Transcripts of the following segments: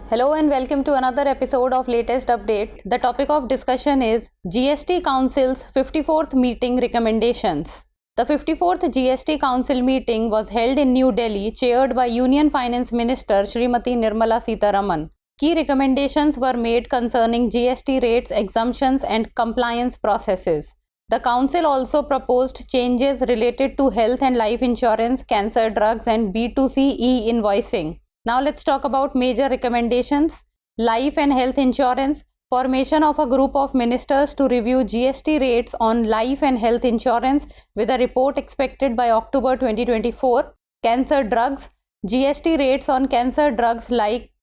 Hello and welcome to another episode of Latest Update. The topic of discussion is GST Council's 54th meeting recommendations. The 54th GST Council meeting was held in New Delhi, chaired by Union Finance Minister Srimati Nirmala Sitharaman. Key recommendations were made concerning GST rates, exemptions and compliance processes. The Council also proposed changes related to health and life insurance, cancer drugs and B2C e-invoicing. Now let's talk about major recommendations. Life and health insurance. Formation of a group of ministers to review GST rates on life and health insurance with a report expected by October 2024. Cancer drugs. GST rates on cancer drugs like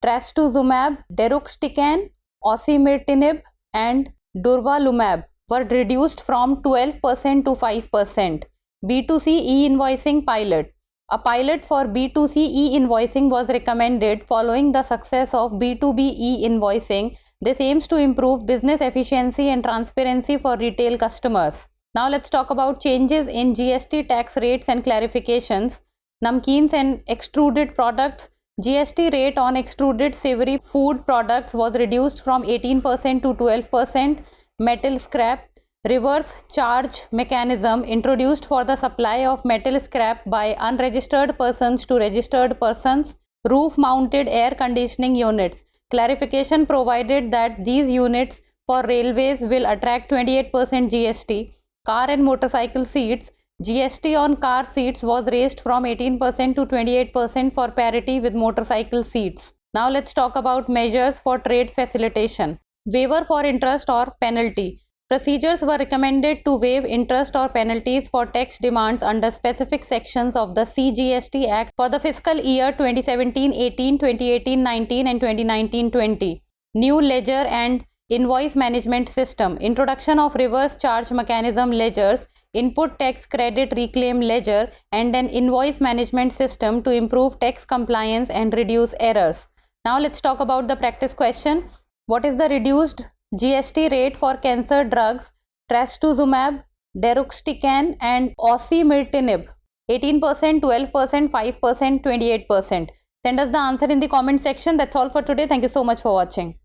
trastuzumab, deruxtecan, osimertinib and durvalumab were reduced from 12% to 5%. B2C e-invoicing pilot. A pilot for B2C e-invoicing was recommended following the success of B2B e-invoicing. This aims to improve business efficiency and transparency for retail customers. Now let's talk about changes in GST tax rates and clarifications. Namkeens and extruded products. GST rate on extruded savory food products was reduced from 18% to 12%. Metal scrap. Reverse charge mechanism introduced for the supply of metal scrap by unregistered persons to registered persons. Roof mounted air conditioning units. Clarification provided that these units for railways will attract 28% GST. Car and motorcycle seats. GST on car seats was raised from 18% to 28% for parity with motorcycle seats. Now let's talk about measures for trade facilitation. Waiver for interest or penalty. Procedures were recommended to waive interest or penalties for tax demands under specific sections of the CGST Act for the fiscal year 2017-18, 2018-19 and 2019-20. New ledger and invoice management system. Introduction of reverse charge mechanism ledgers, input tax credit reclaim ledger and an invoice management system to improve tax compliance and reduce errors. Now let's talk about the practice question. What is the reduced GST rate for cancer drugs trastuzumab, deruxtecan and osimertinib? 18%, 12%, 5%, 28%. Send us the answer in the comment section. That's all for today. Thank you so much for watching.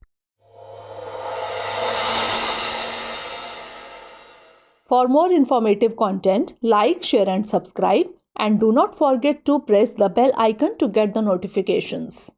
For more informative content, like, share and subscribe, and do not forget to press the bell icon to get the notifications.